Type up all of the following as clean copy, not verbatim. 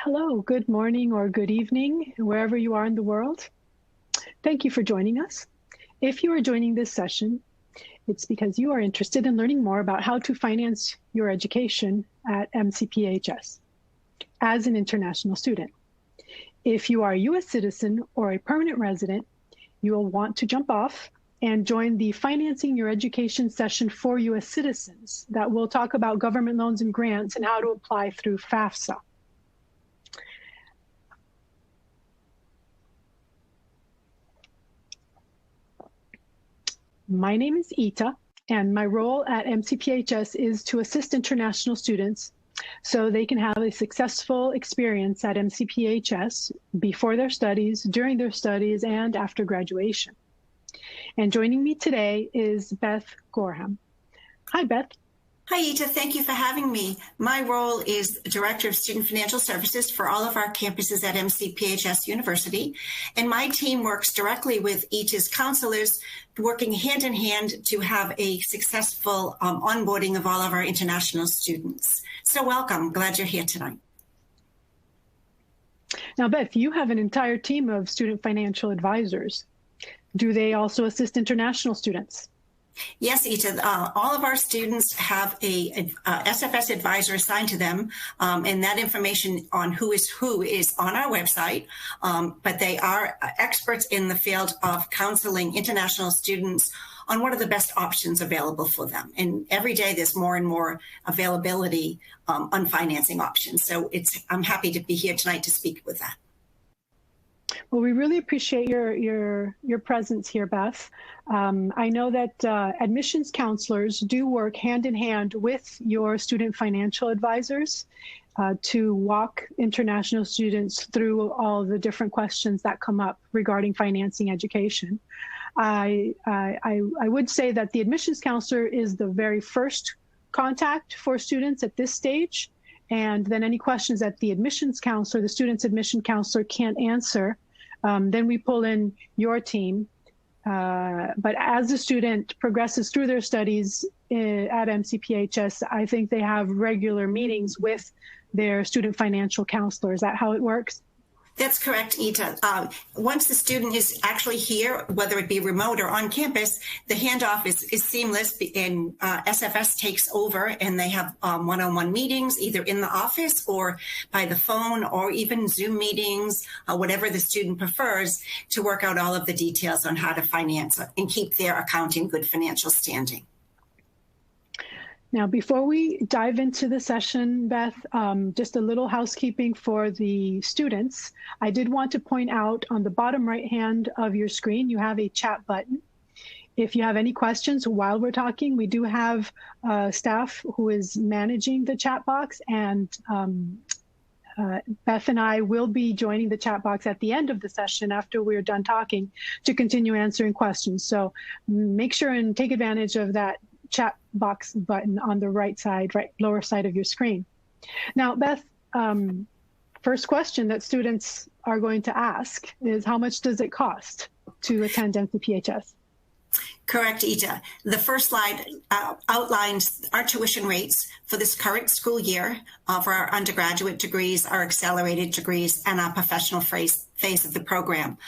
Hello, good morning or good evening, wherever you are in the world. Thank you for joining us. If you are joining this session, it's because you are interested in learning more about how to finance your education at MCPHS as an international student. If you are a U.S. citizen or a permanent resident, you will want to jump off and join the Financing Your Education session for U.S. citizens that will talk about government loans and grants and how to apply through FAFSA. My name is Ita, and my role at MCPHS is to assist international students so they can have a successful experience at MCPHS before their studies, during their studies, and after graduation. And joining me today is Beth Gorham. Hi, Beth. Hi, Ita. Thank you for having me. My role is Director of Student Financial Services for all of our campuses at MCPHS University. And my team works directly with Ita's counselors, working hand in hand to have a successful onboarding of all of our international students. So welcome. Glad you're here tonight. Now, Beth, you have an entire team of student financial advisors. Do they also assist international students? Yes, Ita, all of our students have a SFS advisor assigned to them, and that information on who is on our website, but they are experts in the field of counseling international students on what are the best options available for them. And every day there's more and more availability on financing options. So I'm happy to be here tonight to speak with that. Well, we really appreciate your presence here, Beth. I know that admissions counselors do work hand in hand with your student financial advisors to walk international students through all the different questions that come up regarding financing education. I would say that the admissions counselor is the very first contact for students at this stage. And then any questions that the admissions counselor, the student's admission counselor can't answer, then we pull in your team. But as the student progresses through their studies at MCPHS, I think they have regular meetings with their student financial counselor. Is that how it works? That's correct, Ita. Once the student is actually here, whether it be remote or on campus, the handoff is seamless, and SFS takes over, and they have one-on-one meetings either in the office or by the phone or even Zoom meetings, whatever the student prefers, to work out all of the details on how to finance and keep their account in good financial standing. Now, before we dive into the session, Beth, just a little housekeeping for the students. I did want to point out on the bottom right hand of your screen, you have a chat button. If you have any questions while we're talking, we do have staff who is managing the chat box, and Beth and I will be joining the chat box at the end of the session after we're done talking to continue answering questions. So make sure and take advantage of that chat box button on the right lower side of your screen. Now, Beth, first question that students are going to ask is, how much does it cost to attend MCPHS? Correct, Ita. The first slide outlines our tuition rates for this current school year for our undergraduate degrees, our accelerated degrees, and our professional phase of the program.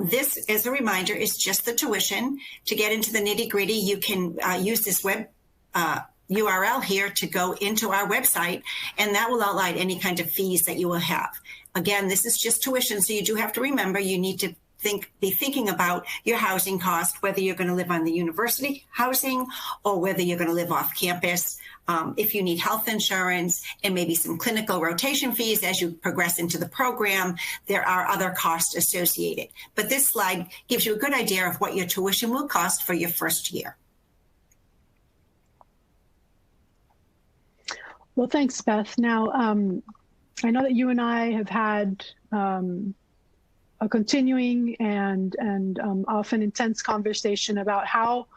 This, as a reminder, is just the tuition. To get into the nitty-gritty, you can use this web URL here to go into our website, and that will outline any kind of fees that you will have. Again, this is just tuition, so you do have to remember you need to be thinking about your housing cost, whether you're going to live on the university housing or whether you're going to live off campus. If you need health insurance and maybe some clinical rotation fees as you progress into the program, there are other costs associated. But this slide gives you a good idea of what your tuition will cost for your first year. Well, thanks, Beth. Now, I know that you and I have had a continuing and often intense conversation about how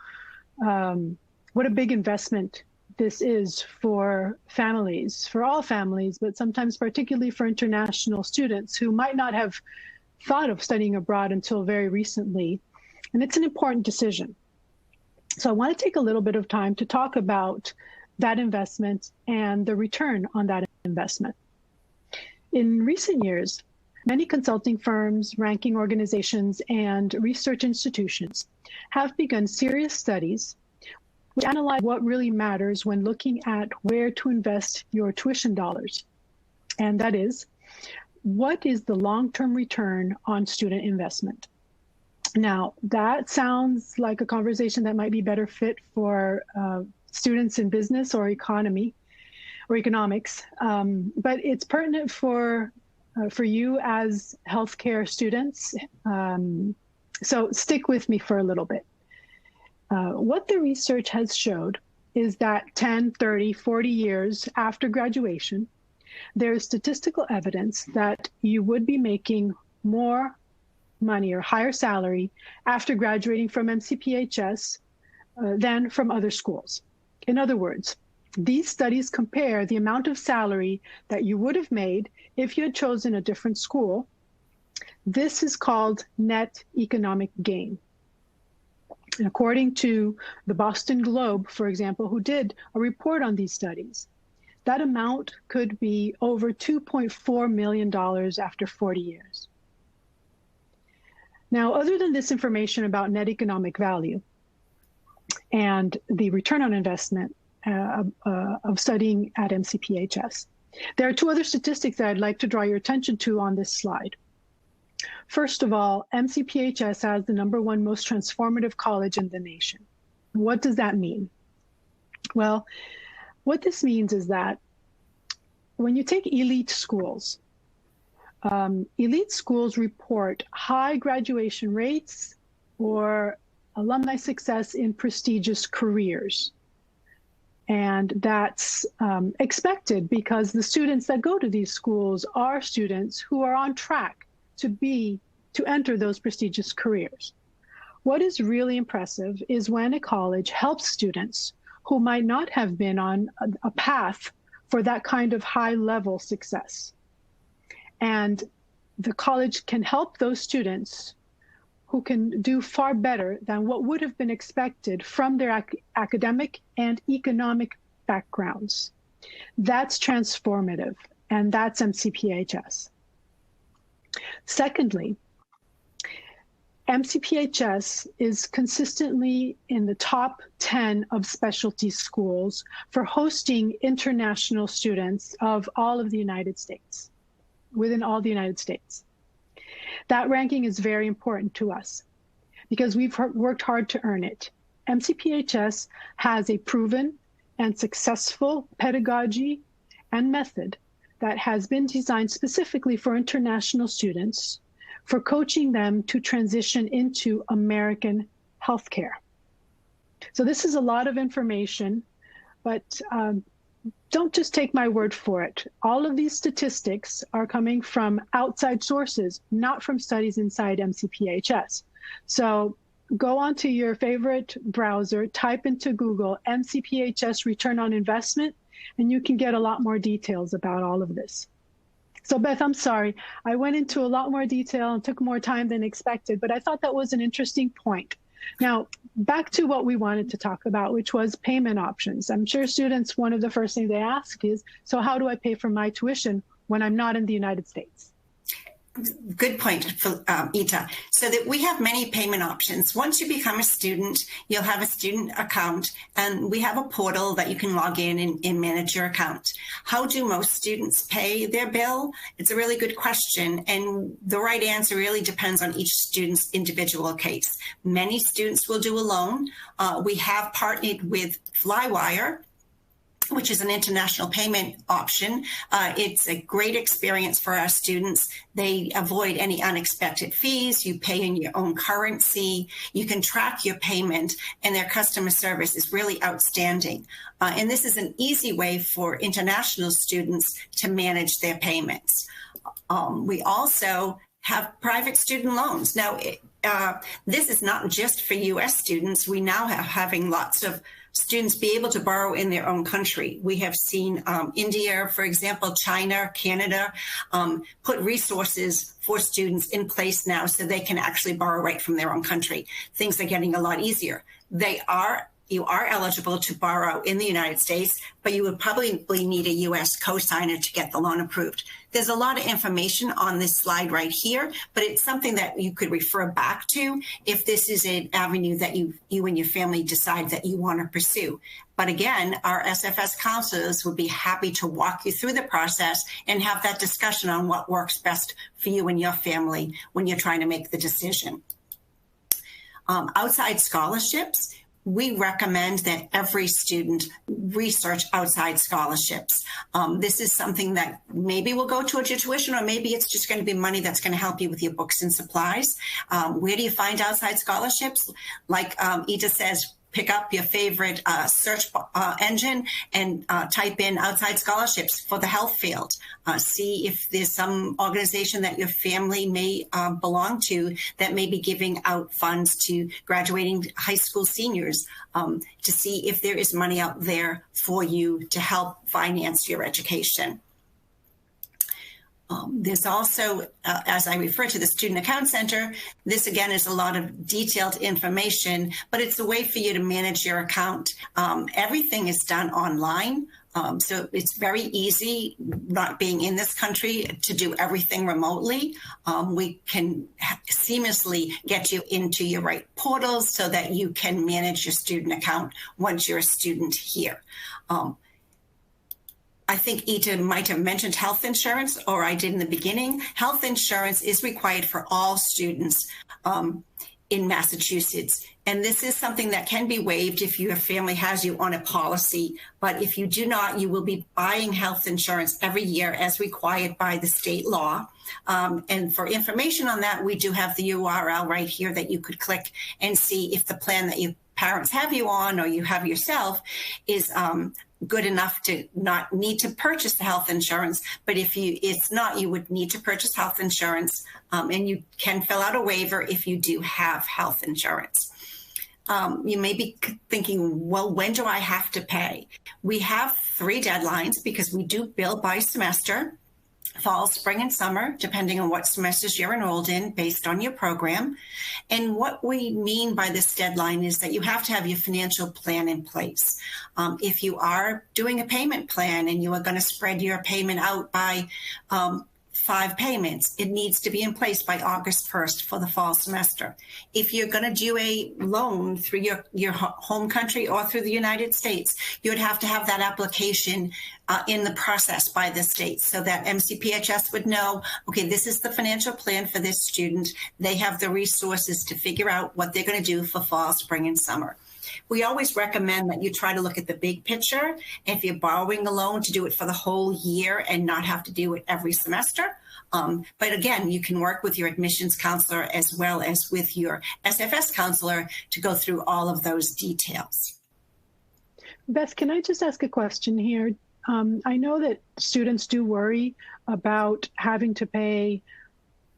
what a big investment this is for families, for all families, but sometimes particularly for international students who might not have thought of studying abroad until very recently. And it's an important decision. So I want to take a little bit of time to talk about that investment and the return on that investment. In recent years, many consulting firms, ranking organizations, and research institutions have begun serious studies which analyze what really matters when looking at where to invest your tuition dollars. And that is, what is the long-term return on student investment? Now, that sounds like a conversation that might be better fit for students in business or economy or economics, but it's pertinent for you as healthcare students. So stick with me for a little bit. What the research has showed is that 10, 30, 40 years after graduation, there is statistical evidence that you would be making more money or higher salary after graduating from MCPHS than from other schools. In other words, these studies compare the amount of salary that you would have made if you had chosen a different school. This is called net economic gain. And according to the Boston Globe, for example, who did a report on these studies, that amount could be over $2.4 million after 40 years. Now, other than this information about net economic value and the return on investment of studying at MCPHS, there are two other statistics that I'd like to draw your attention to on this slide. First of all, MCPHS has the #1 most transformative college in the nation. What does that mean? Well, what this means is that when you take elite schools report high graduation rates or alumni success in prestigious careers. And that's expected because the students that go to these schools are students who are on track to enter those prestigious careers. What is really impressive is when a college helps students who might not have been on a path for that kind of high-level success. And the college can help those students who can do far better than what would have been expected from their academic and economic backgrounds. That's transformative, and that's MCPHS. Secondly, MCPHS is consistently in the top 10 of specialty schools for hosting international students of all of the United States, within all the United States. That ranking is very important to us because we've worked hard to earn it. MCPHS has a proven and successful pedagogy and method that has been designed specifically for international students for coaching them to transition into American healthcare. So this is a lot of information, but don't just take my word for it. All of these statistics are coming from outside sources, not from studies inside MCPHS. So go onto your favorite browser, type into Google MCPHS return on investment, and you can get a lot more details about all of this. So Beth, I'm sorry, I went into a lot more detail and took more time than expected, but I thought that was an interesting point. Now, back to what we wanted to talk about, which was payment options. I'm sure students, one of the first things they ask is, so how do I pay for my tuition when I'm not in the United States? Good point, Ita. So that we have many payment options. Once you become a student, you'll have a student account, and we have a portal that you can log in and manage your account. How do most students pay their bill? It's a really good question, and the right answer really depends on each student's individual case. Many students will do a loan. We have partnered with Flywire, which is an international payment option. It's a great experience for our students. They avoid any unexpected fees. You pay in your own currency. You can track your payment, and their customer service is really outstanding. And this is an easy way for international students to manage their payments. We also have private student loans. Now, this is not just for U.S. students. We now have having lots of students be able to borrow in their own country. We have seen India, for example, China, Canada, put resources for students in place now so they can actually borrow right from their own country. Things are getting a lot easier. They are you are eligible to borrow in the United States, but you would probably need a U.S. cosigner to get the loan approved. There's a lot of information on this slide right here, but it's something that you could refer back to if this is an avenue that you and your family decide that you want to pursue. But again, our SFS counselors would be happy to walk you through the process and have that discussion on what works best for you and your family when you're trying to make the decision. Outside scholarships, we recommend that every student research outside scholarships. This is something that maybe will go towards your tuition, or maybe it's just going to be money that's going to help you with your books and supplies. Where do you find outside scholarships? Like Ida says, pick up your favorite search engine and type in outside scholarships for the health field. See if there's some organization that your family may belong to that may be giving out funds to graduating high school seniors, to see if there is money out there for you to help finance your education. There's also, as I refer to the Student Account Center, this again is a lot of detailed information, but it's a way for you to manage your account. Everything is done online, so it's very easy, not being in this country, to do everything remotely. We can seamlessly get you into your right portals so that you can manage your student account once you're a student here. I think Ita might have mentioned health insurance, or I did in the beginning. Health insurance is required for all students in Massachusetts. And this is something that can be waived if your family has you on a policy. But if you do not, you will be buying health insurance every year as required by the state law. And for information on that, we do have the URL right here that you could click and see if the plan that your parents have you on, or you have yourself, is good enough to not need to purchase the health insurance. But if it's not, you would need to purchase health insurance, and you can fill out a waiver if you do have health insurance. You may be thinking, well, when do I have to pay? We have 3 deadlines because we do bill by semester: fall, spring, and summer, depending on what semesters you're enrolled in based on your program. And what we mean by this deadline is that you have to have your financial plan in place. If you are doing a payment plan and you are going to spread your payment out by 5 payments, it needs to be in place by August 1st for the fall semester. If you're going to do a loan through your home country or through the United States, you would have to have that application in the process by the state, so that MCPHS would know, okay, this is the financial plan for this student. They have the resources to figure out what they're going to do for fall, spring, and summer. We always recommend that you try to look at the big picture. If you're borrowing a loan, to do it for the whole year and not have to do it every semester. But again, you can work with your admissions counselor as well as with your SFS counselor to go through all of those details. Beth, can I just ask a question here? I know that students do worry about having to pay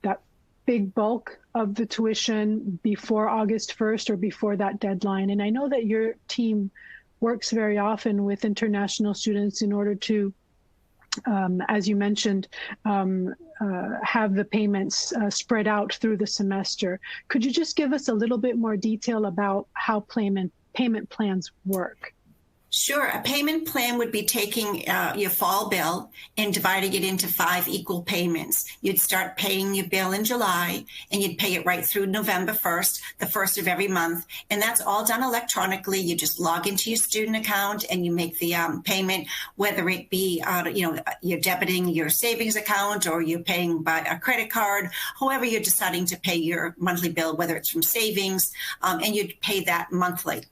that big bulk of the tuition before August 1st or before that deadline. And I know that your team works very often with international students in order to, as you mentioned, have the payments spread out through the semester. Could you just give us a little bit more detail about how payment plans work? Sure. A payment plan would be taking your fall bill and dividing it into 5 equal payments. You'd start paying your bill in July, and you'd pay it right through November 1st, the first of every month. And that's all done electronically. You just log into your student account and you make the payment, whether it be, you're debiting your savings account or you're paying by a credit card, however you're deciding to pay your monthly bill, whether it's from savings, and you'd pay that monthly.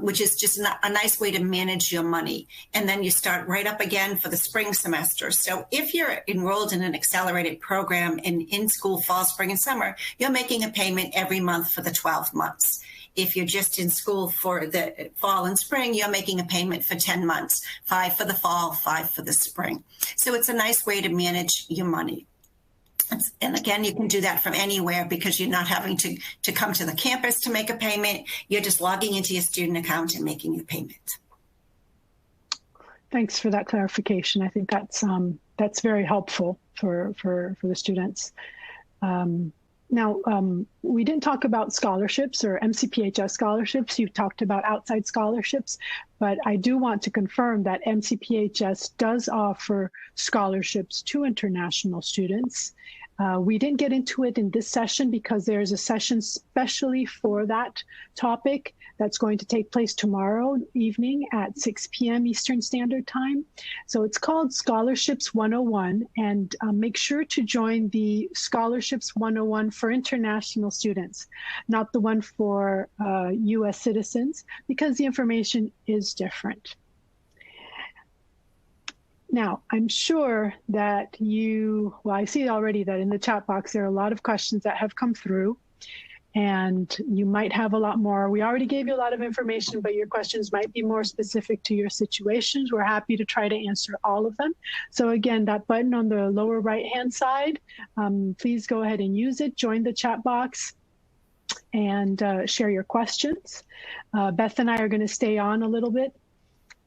Which is just a nice way to manage your money. And then you start right up again for the spring semester. So if you're enrolled in an accelerated program in school, fall, spring, and summer, you're making a payment every month for the 12 months. If you're just in school for the fall and spring, you're making a payment for 10 months, 5 for the fall, 5 for the spring. So it's a nice way to manage your money. And again, you can do that from anywhere because you're not having to come to the campus to make a payment. You're just logging into your student account and making your payment. Thanks for that clarification. I think that's very helpful for the students. Now, we didn't talk about scholarships or MCPHS scholarships. You talked about outside scholarships, but I do want to confirm that MCPHS does offer scholarships to international students. We didn't get into it in this session because there's a session specially for that topic that's going to take place tomorrow evening at 6 p.m. Eastern Standard Time. So it's called Scholarships 101, and make sure to join the Scholarships 101 for international students, not the one for U.S. citizens, because the information is different. Now, I'm sure that I see already that in the chat box, there are a lot of questions that have come through, and you might have a lot more. We already gave you a lot of information, but your questions might be more specific to your situations. We're happy to try to answer all of them. So again, that button on the lower right-hand side, please go ahead and use it. Join the chat box and share your questions. Beth and I are going to stay on a little bit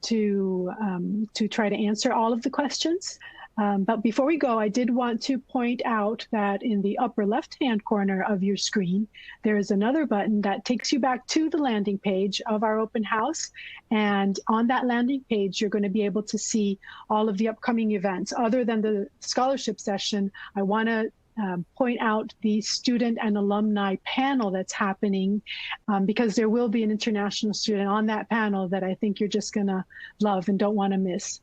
to try to answer all of the questions. But before we go, I did want to point out that in the upper left-hand corner of your screen, there is another button that takes you back to the landing page of our open house. And on that landing page, you're going to be able to see all of the upcoming events. Other than the scholarship session, I want to point out the student and alumni panel that's happening, because there will be an international student on that panel that I think you're just going to love and don't want to miss.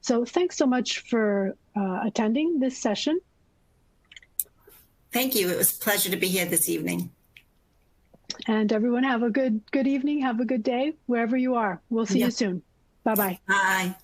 So thanks so much for attending this session. Thank you. It was a pleasure to be here this evening. And everyone have a good evening. Have a good day wherever you are. We'll see you soon. Bye-bye. Bye.